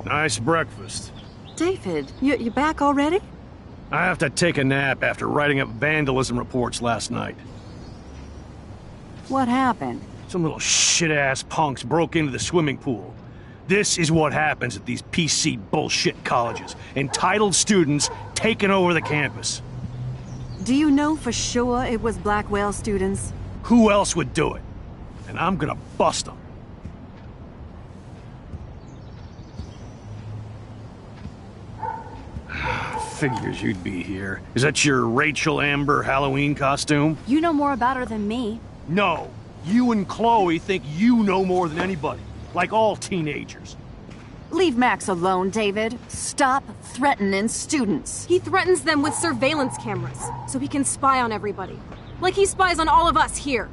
Nice breakfast. David, you back already? I have to take a nap after writing up vandalism reports last night. What happened? Some little shit-ass punks broke into the swimming pool. This is what happens at these PC bullshit colleges. Entitled students taking over the campus. Do you know for sure it was Blackwell students? Who else would do it? And I'm gonna bust them. Figures you'd be here. Is that your Rachel Amber Halloween costume? You know more about her than me. No. You and Chloe think you know more than anybody. Like all teenagers. Leave Max alone, David. Stop threatening students. He threatens them with surveillance cameras, so he can spy on everybody. Like he spies on all of us here.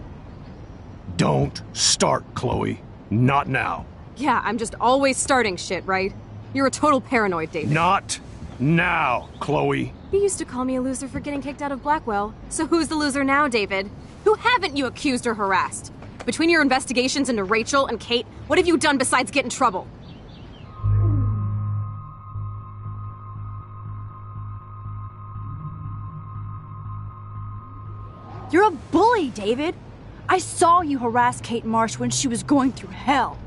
Don't start, Chloe. Not now. Yeah, I'm just always starting shit, right? You're a total paranoid, David. Not now, Chloe. You used to call me a loser for getting kicked out of Blackwell. So who's the loser now, David? Who haven't you accused or harassed? Between your investigations into Rachel and Kate, what have you done besides get in trouble? You're a bully, David. I saw you harass Kate Marsh when she was going through hell.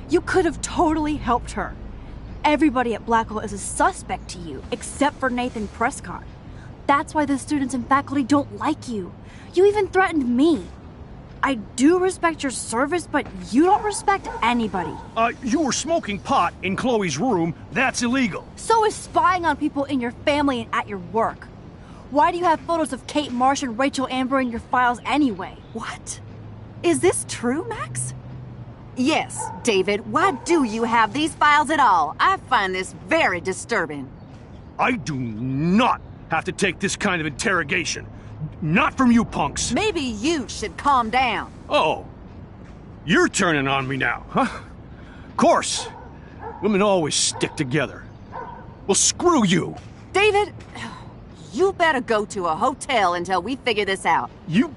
You could have totally helped her. Everybody at Blackwell is a suspect to you, except for Nathan Prescott. That's why the students and faculty don't like you. You even threatened me. I do respect your service, but you don't respect anybody. You were smoking pot in Chloe's room. That's illegal. So is spying on people in your family and at your work. Why do you have photos of Kate Marsh and Rachel Amber in your files anyway? What? Is this true, Max? Yes, David. Why do you have these files at all? I find this very disturbing. I do not have to take this kind of interrogation. Not from you punks. Maybe you should calm down. Oh. You're turning on me now, huh? Of course. Women always stick together. Well, screw you. David, you better go to a hotel until we figure this out. You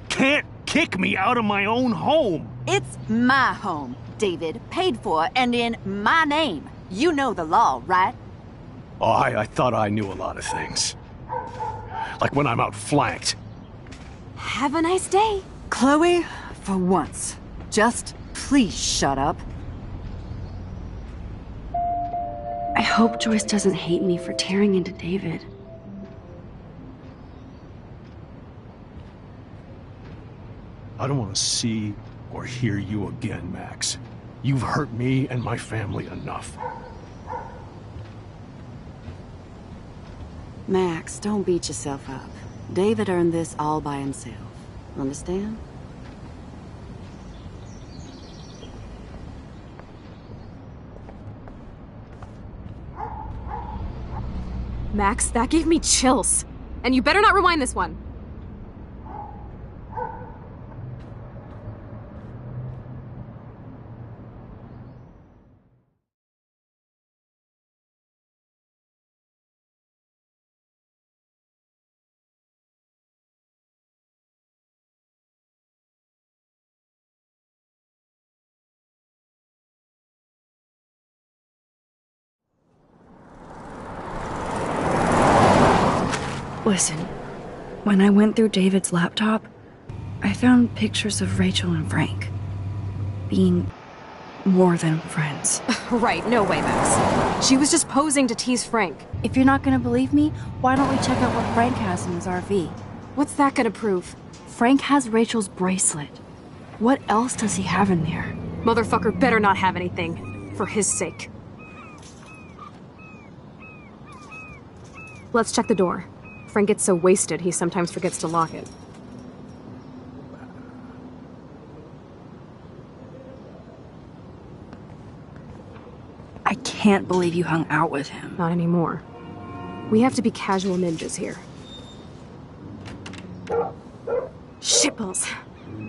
can't kick me out of my own home. It's my home, David. Paid for and in my name. You know the law, right? Oh, I thought I knew a lot of things. Like when I'm outflanked. Have a nice day. Chloe, for once, just please shut up. I hope Joyce doesn't hate me for tearing into David. I don't want to see or hear you again, Max. You've hurt me and my family enough. Max, don't beat yourself up. David earned this all by himself. Understand? Max, that gave me chills. And you better not rewind this one. Listen, when I went through David's laptop, I found pictures of Rachel and Frank being more than friends. Right, no way, Max. She was just posing to tease Frank. If you're not gonna believe me, why don't we check out what Frank has in his RV? What's that gonna prove? Frank has Rachel's bracelet. What else does he have in there? Motherfucker better not have anything. For his sake. Let's check the door. Frank gets so wasted, he sometimes forgets to lock it. I can't believe you hung out with him. Not anymore. We have to be casual ninjas here. Shitballs.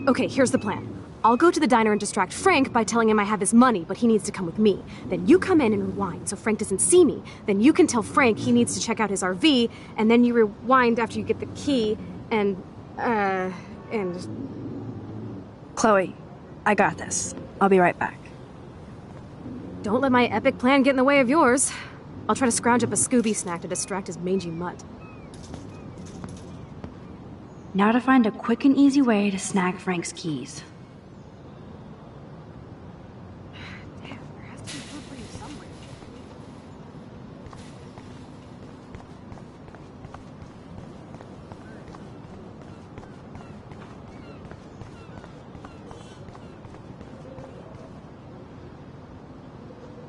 Okay, here's the plan. I'll go to the diner and distract Frank by telling him I have his money, but he needs to come with me. Then you come in and rewind so Frank doesn't see me. Then you can tell Frank he needs to check out his RV, and then you rewind after you get the key, and... Chloe, I got this. I'll be right back. Don't let my epic plan get in the way of yours. I'll try to scrounge up a Scooby snack to distract his mangy mutt. Now to find a quick and easy way to snag Frank's keys.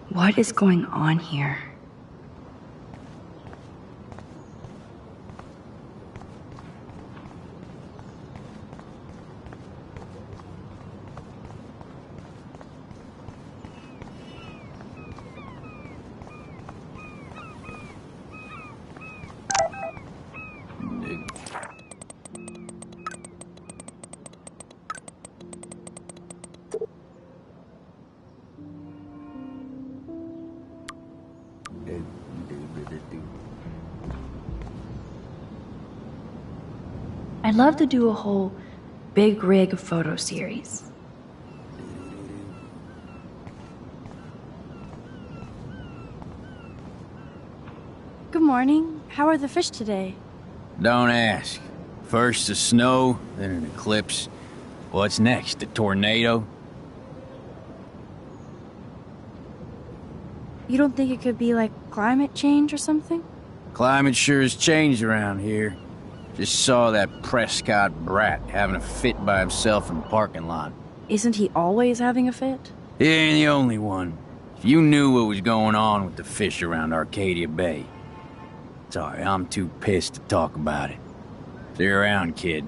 What is going on here? I'd love to do a whole big rig photo series. Good morning. How are the fish today? Don't ask. First the snow, then an eclipse. What's next, a tornado? You don't think it could be like climate change or something? Climate sure has changed around here. Just saw that Prescott brat having a fit by himself in the parking lot. Isn't he always having a fit? He ain't the only one. If you knew what was going on with the fish around Arcadia Bay. Sorry, I'm too pissed to talk about it. See you around, kid.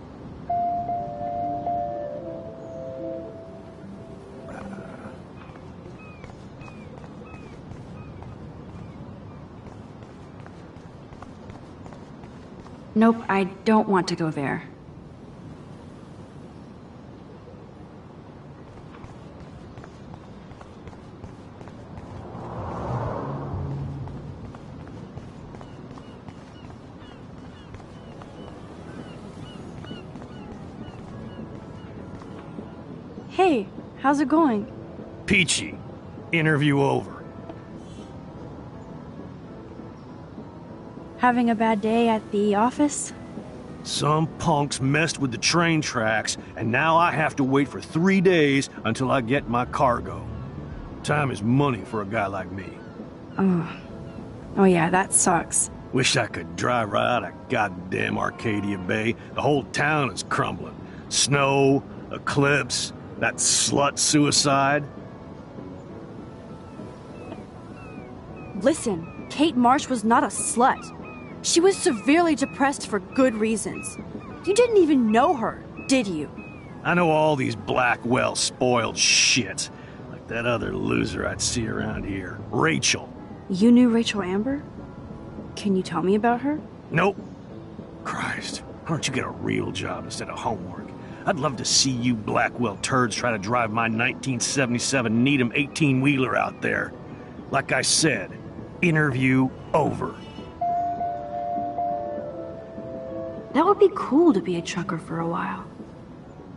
Nope, I don't want to go there. Hey, how's it going? Peachy. Interview over. Having a bad day at the office? Some punks messed with the train tracks, and now I have to wait for 3 days until I get my cargo. Time is money for a guy like me. Oh yeah, that sucks. Wish I could drive right out of goddamn Arcadia Bay. The whole town is crumbling. Snow, eclipse, that slut suicide. Listen, Kate Marsh was not a slut. She was severely depressed for good reasons. You didn't even know her, did you? I know all these Blackwell spoiled shits. Like that other loser I'd see around here. Rachel. You knew Rachel Amber? Can you tell me about her? Nope. Christ, why don't you get a real job instead of homework? I'd love to see you Blackwell turds try to drive my 1977 Needham 18-wheeler out there. Like I said, interview over. That would be cool to be a trucker for a while.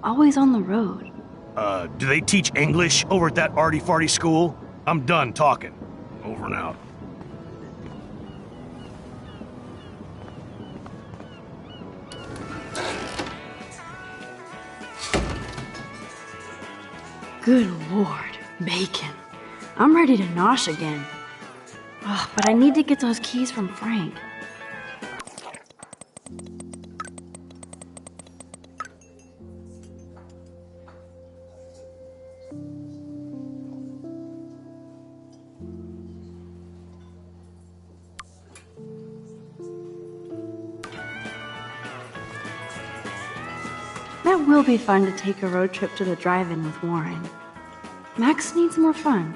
Always on the road. Do they teach English over at that arty-farty school? I'm done talking. Over and out. Good lord, bacon. I'm ready to nosh again. Ugh, but I need to get those keys from Frank. That will be fun to take a road trip to the drive-in with Warren. Max needs more fun.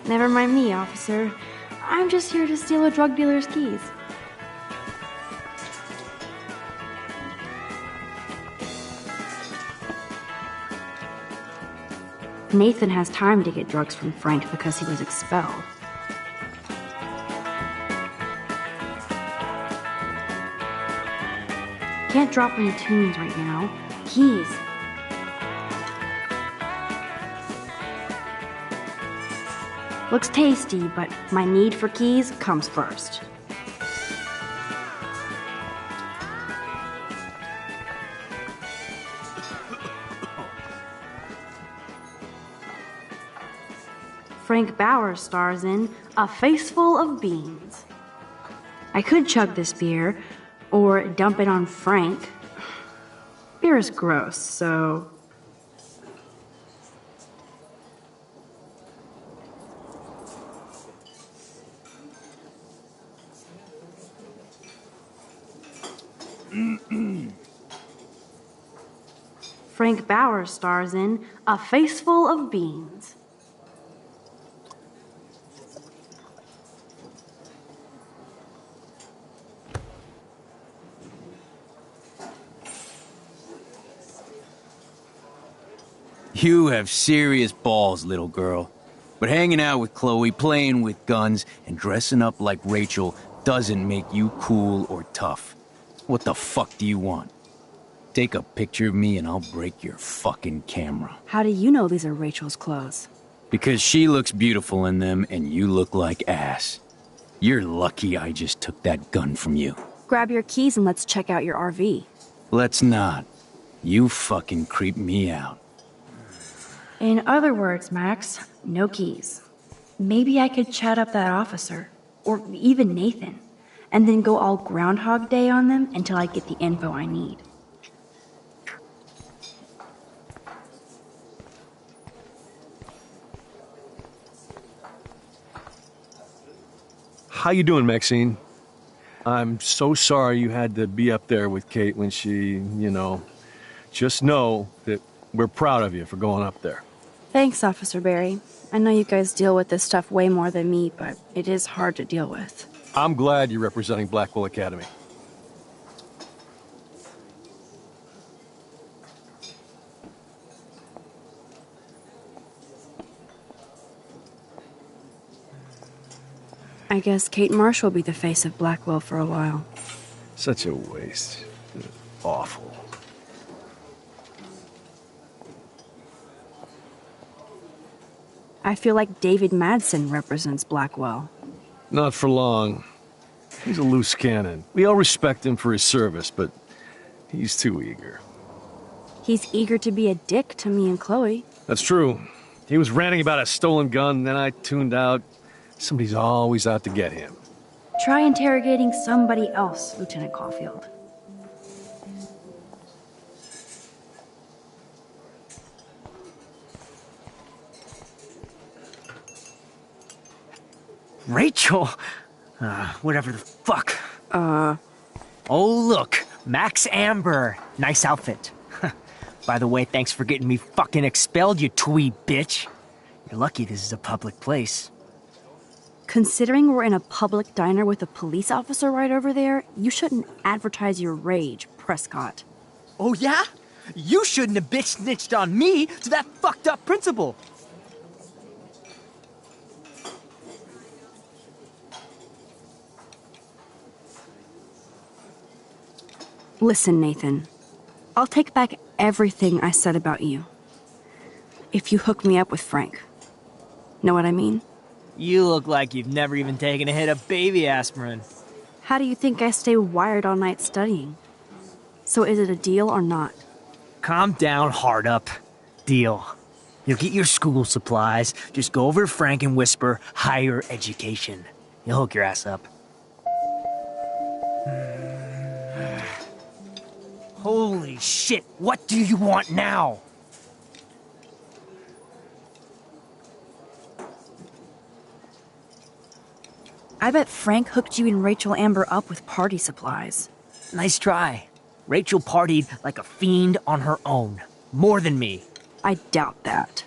Never mind me, officer. I'm just here to steal a drug dealer's keys. Nathan has time to get drugs from Frank because he was expelled. Can't drop any tunes right now. Keys. Looks tasty, but my need for keys comes first. Frank Bowers stars in A Face Full of Beans. I could chug this beer, or dump it on Frank. Beer is gross, so... Frank Bowers stars in A Face Full of Beans. You have serious balls, little girl. But hanging out with Chloe, playing with guns, and dressing up like Rachel doesn't make you cool or tough. What the fuck do you want? Take a picture of me and I'll break your fucking camera. How do you know these are Rachel's clothes? Because she looks beautiful in them and you look like ass. You're lucky I just took that gun from you. Grab your keys and let's check out your RV. Let's not. You fucking creep me out. In other words, Max, no keys. Maybe I could chat up that officer, or even Nathan, and then go all Groundhog Day on them until I get the info I need. How you doing, Maxine? I'm so sorry you had to be up there with Kate when she, just know that we're proud of you for going up there. Thanks, Officer Barry. I know you guys deal with this stuff way more than me, but it is hard to deal with. I'm glad you're representing Blackwell Academy. I guess Kate Marsh will be the face of Blackwell for a while. Such a waste. Awful. I feel like David Madsen represents Blackwell. Not for long. He's a loose cannon. We all respect him for his service, but he's too eager. He's eager to be a dick to me and Chloe. That's true. He was ranting about a stolen gun, then I tuned out. Somebody's always out to get him. Try interrogating somebody else, Lieutenant Caulfield. Rachel? Whatever the fuck. Oh, look. Max Amber. Nice outfit. By the way, thanks for getting me fucking expelled, you twee bitch. You're lucky this is a public place. Considering we're in a public diner with a police officer right over there, you shouldn't advertise your rage, Prescott. Oh, yeah? You shouldn't have bitch snitched on me to that fucked up principal. Listen, Nathan. I'll take back everything I said about you. If you hook me up with Frank. Know what I mean? You look like you've never even taken a hit of baby aspirin. How do you think I stay wired all night studying? So is it a deal or not? Calm down, hard up. Deal. You'll get your school supplies. Just go over to Frank and whisper higher education. You'll hook your ass up. Holy shit, what do you want now? I bet Frank hooked you and Rachel Amber up with party supplies. Nice try. Rachel partied like a fiend on her own. More than me. I doubt that.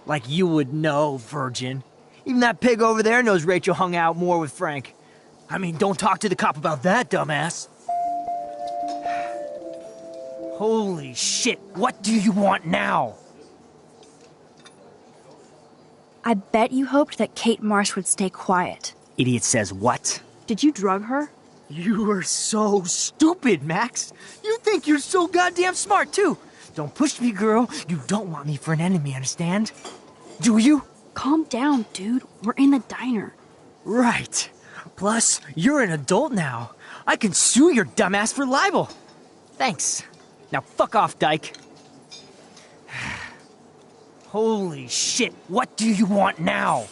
Like you would know, virgin. Even that pig over there knows Rachel hung out more with Frank. I mean, don't talk to the cop about that, dumbass. Holy shit, what do you want now? I bet you hoped that Kate Marsh would stay quiet. Idiot says what? Did you drug her? You are so stupid, Max. You think you're so goddamn smart, too. Don't push me, girl. You don't want me for an enemy, understand? Do you? Calm down, dude. We're in the diner. Right. Plus, you're an adult now. I can sue your dumbass for libel. Thanks. Now fuck off, Dyke. Holy shit, what do you want now?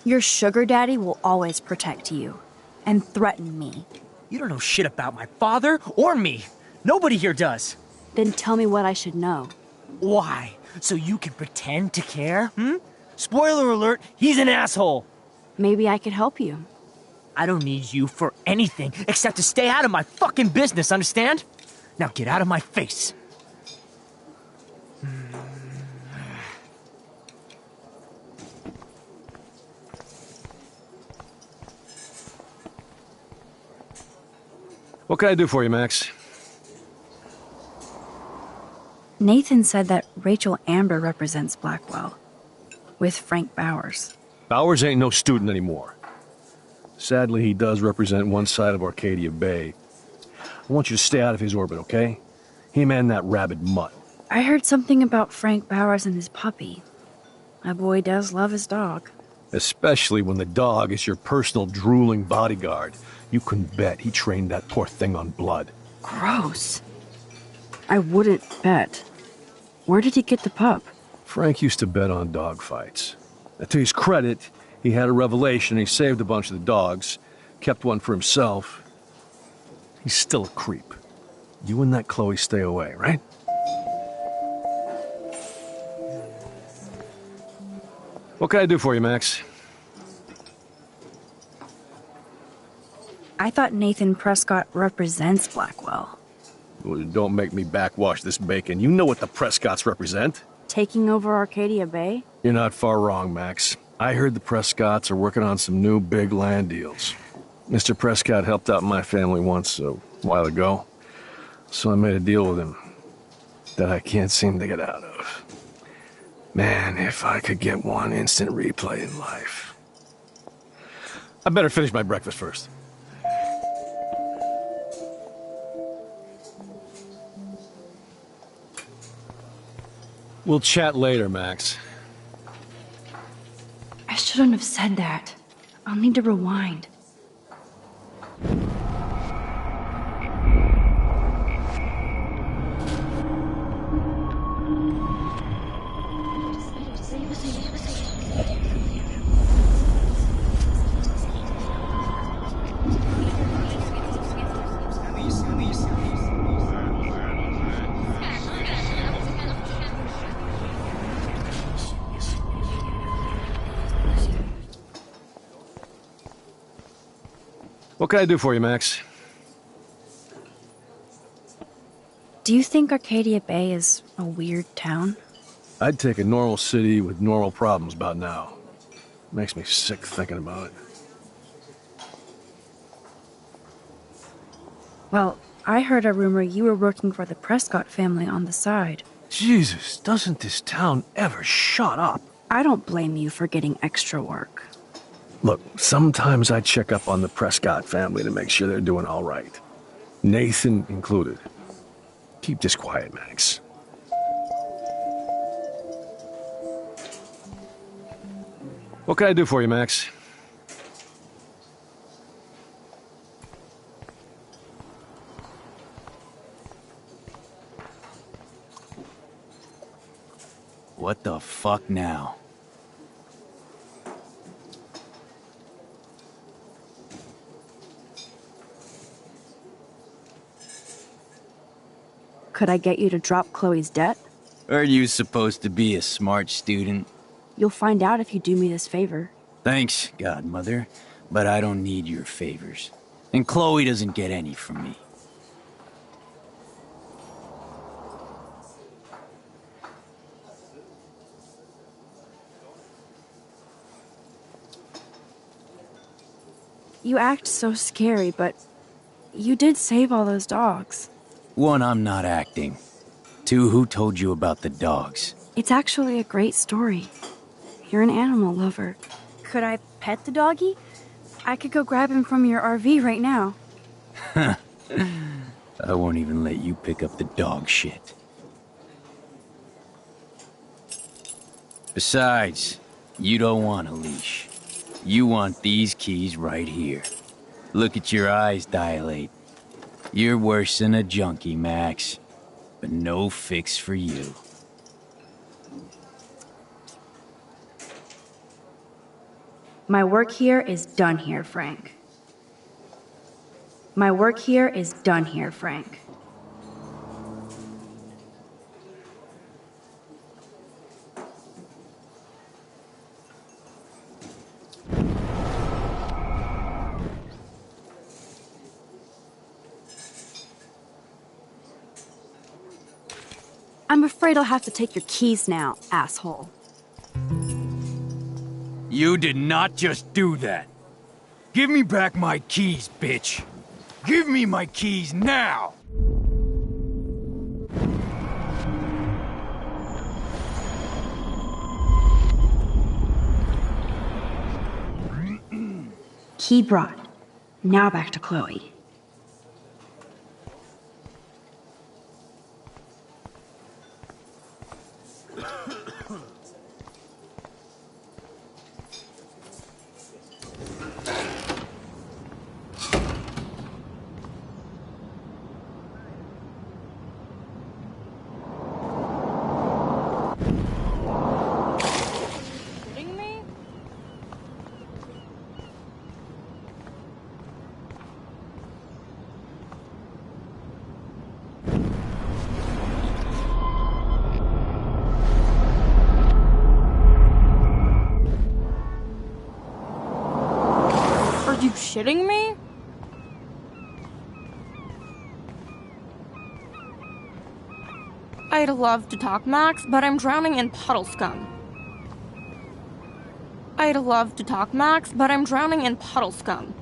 Your sugar daddy will always protect you and threaten me. You don't know shit about my father or me. Nobody here does. Then tell me what I should know. Why? So you can pretend to care, Spoiler alert, he's an asshole. Maybe I could help you. I don't need you for anything except to stay out of my fucking business, understand? Now get out of my face. What can I do for you, Max? Nathan said that Rachel Amber represents Blackwell, with Frank Bowers. Bowers ain't no student anymore. Sadly, he does represent one side of Arcadia Bay. I want you to stay out of his orbit, okay? Him and that rabid mutt. I heard something about Frank Bowers and his puppy. My boy does love his dog. Especially when the dog is your personal drooling bodyguard. You can bet he trained that poor thing on blood. Gross. I wouldn't bet. Where did he get the pup? Frank used to bet on dog fights. Now, to his credit, he had a revelation. He saved a bunch of the dogs, kept one for himself. He's still a creep. You and that Chloe stay away, right? What can I do for you, Max? I thought Nathan Prescott represents Blackwell. Well, don't make me backwash this bacon. You know what the Prescotts represent. Taking over Arcadia Bay? You're not far wrong, Max. I heard the Prescotts are working on some new big land deals. Mr. Prescott helped out my family once a while ago, so I made a deal with him that I can't seem to get out of. Man, if I could get one instant replay in life. I better finish my breakfast first. We'll chat later, Max. I shouldn't have said that. I'll need to rewind. What can I do for you, Max? Do you think Arcadia Bay is a weird town? I'd take a normal city with normal problems about now. Makes me sick thinking about it. Well, I heard a rumor you were working for the Prescott family on the side. Jesus, doesn't this town ever shut up? I don't blame you for getting extra work. Look, sometimes I check up on the Prescott family to make sure they're doing all right. Nathan included. Keep this quiet, Max. What can I do for you, Max? What the fuck now? Could I get you to drop Chloe's debt? Are you supposed to be a smart student? You'll find out if you do me this favor. Thanks, Godmother, but I don't need your favors. And Chloe doesn't get any from me. You act so scary, but you did save all those dogs. One, I'm not acting. Two, who told you about the dogs? It's actually a great story. You're an animal lover. Could I pet the doggy? I could go grab him from your RV right now. I won't even let you pick up the dog shit. Besides, you don't want a leash. You want these keys right here. Look at your eyes dilate. You're worse than a junkie, Max. But no fix for you. My work here is done here, Frank. My work here is done here, Frank. I'm afraid I'll have to take your keys now, asshole. You did not just do that. Give me back my keys, bitch. Give me my keys now! Key brought. Now back to Chloe. Are you shitting me? I'd love to talk, Max, but I'm drowning in puddle scum. I'd love to talk, Max, but I'm drowning in puddle scum.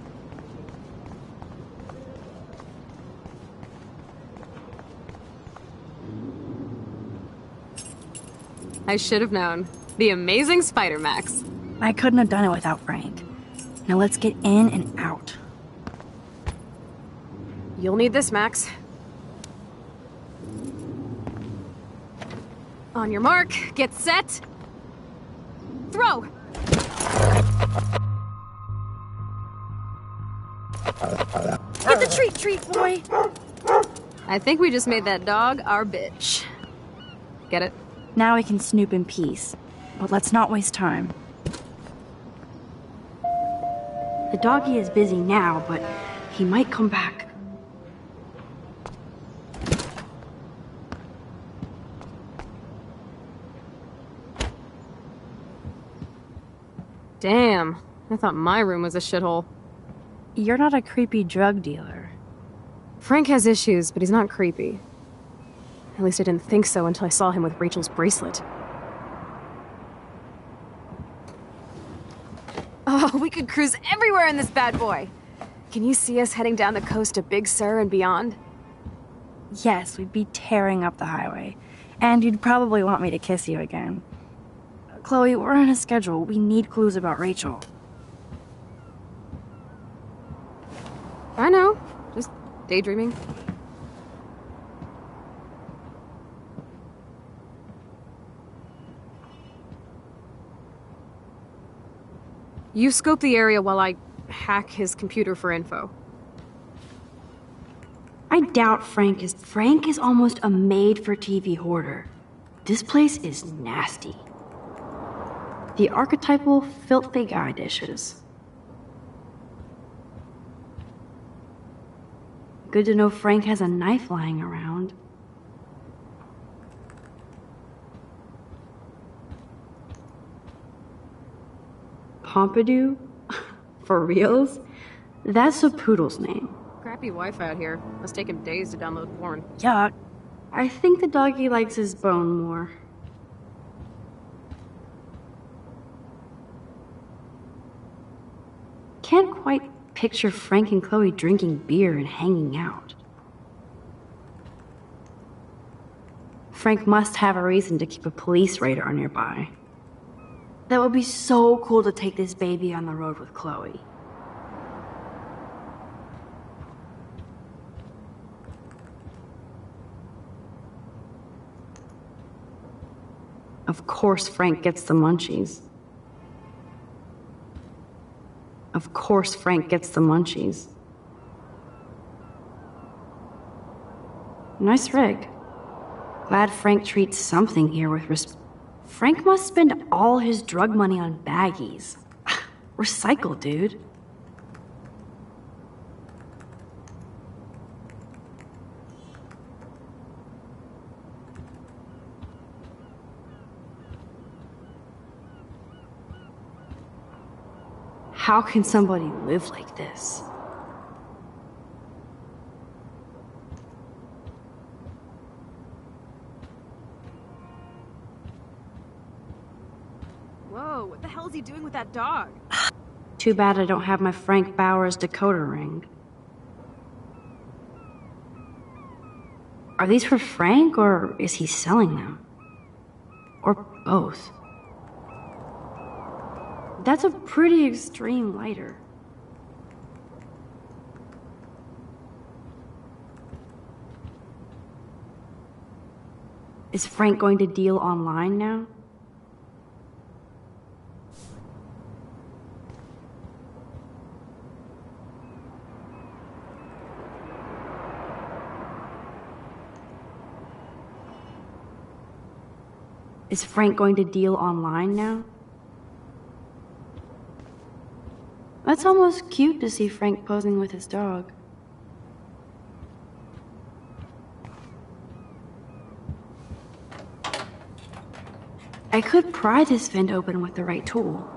I should have known. The amazing Spider-Max. I couldn't have done it without Frank. Now let's get in and out. You'll need this, Max. On your mark, get set. Throw! Get the treat, boy! I think we just made that dog our bitch. Get it? Now we can snoop in peace. But let's not waste time. The doggy is busy now, but he might come back. Damn, I thought my room was a shithole. You're not a creepy drug dealer. Frank has issues, but he's not creepy. At least I didn't think so until I saw him with Rachel's bracelet. Oh, we could cruise everywhere in this bad boy! Can you see us heading down the coast to Big Sur and beyond? Yes, we'd be tearing up the highway. And you'd probably want me to kiss you again. Chloe, we're on a schedule. We need clues about Rachel. I know. Just daydreaming. You scope the area while I hack his computer for info. I doubt Frank is almost a made-for-TV hoarder. This place is nasty. The archetypal filthy guy dishes. Good to know Frank has a knife lying around. Pompidou? For reals? That's a poodle's name. Crappy Wi-Fi out here. Must take him days to download porn. Yuck. I think the doggy likes his bone more. Can't quite picture Frank and Chloe drinking beer and hanging out. Frank must have a reason to keep a police radar nearby. That would be so cool to take this baby on the road with Chloe. Of course Frank gets the munchies. Of course Frank gets the munchies. Nice rig. Glad Frank treats something here with Frank must spend all his drug money on baggies. Recycle, dude. How can somebody live like this? Whoa, what the hell is he doing with that dog? Too bad I don't have my Frank Bowers decoder ring. Are these for Frank, or is he selling them? Or both? That's a pretty extreme lighter. Is Frank going to deal online now? Is Frank going to deal online now? That's almost cute to see Frank posing with his dog. I could pry this vent open with the right tool.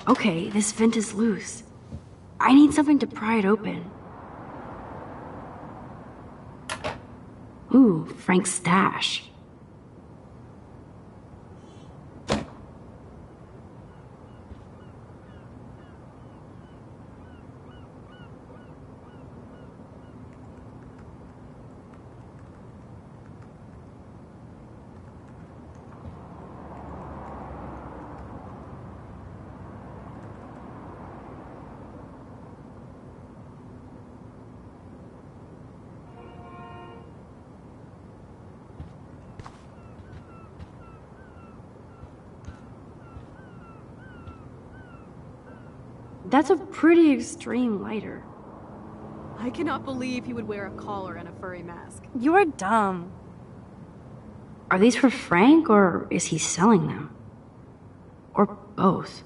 Okay, this vent is loose. I need something to pry it open. Ooh, Frank's stash. That's a pretty extreme lighter. I cannot believe he would wear a collar and a furry mask. You're dumb. Are these for Frank, or is he selling them? Or both?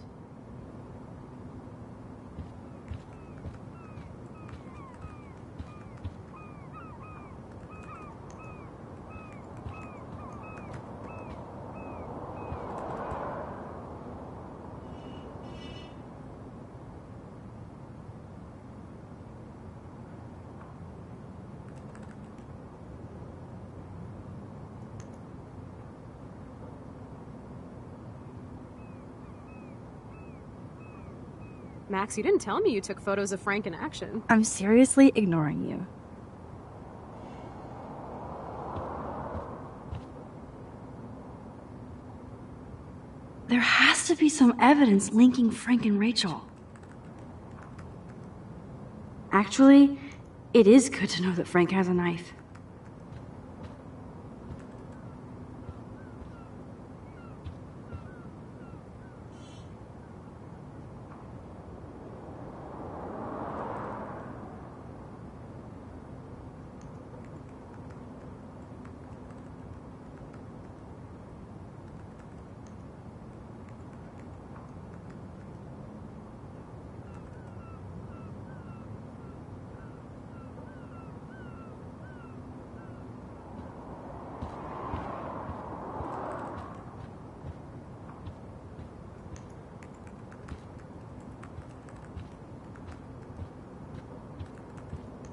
Max, you didn't tell me you took photos of Frank in action. I'm seriously ignoring you. There has to be some evidence linking Frank and Rachel. Actually, it is good to know that Frank has a knife.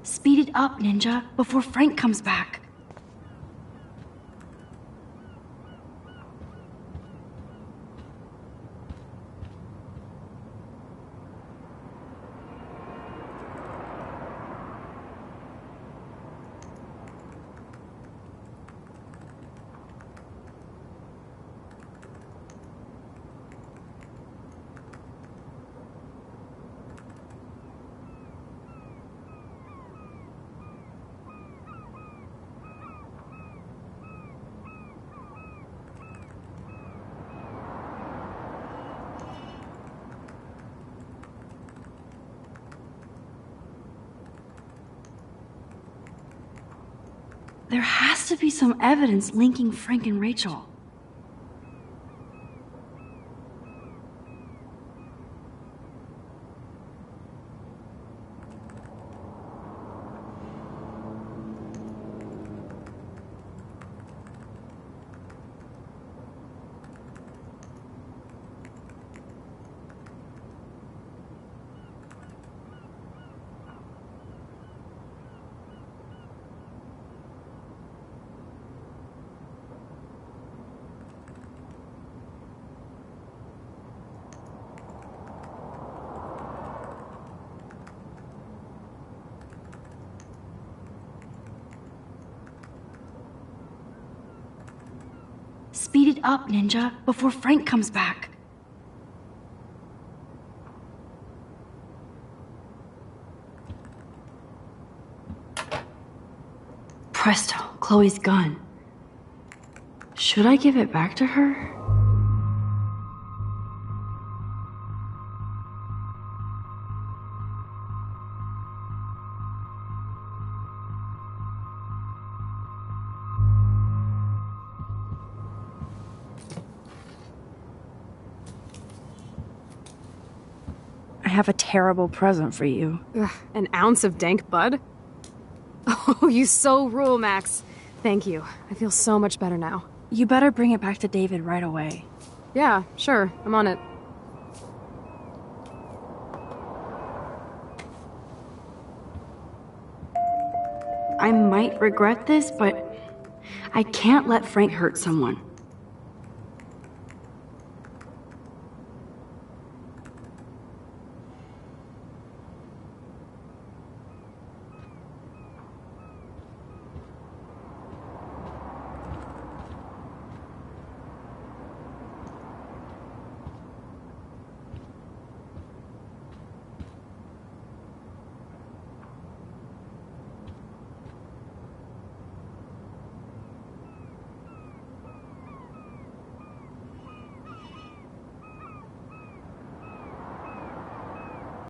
Speed it up, Ninja, before Frank comes back. There has to be some evidence linking Frank and Rachel. Speed it up, Ninja, before Frank comes back. Presto, Chloe's gun. Should I give it back to her? I have a terrible present for you. Ugh, an ounce of dank bud? Oh, you so rule, Max. Thank you. I feel so much better now. You better bring it back to David right away. Yeah, sure. I'm on it. I might regret this, but I can't let Frank hurt someone.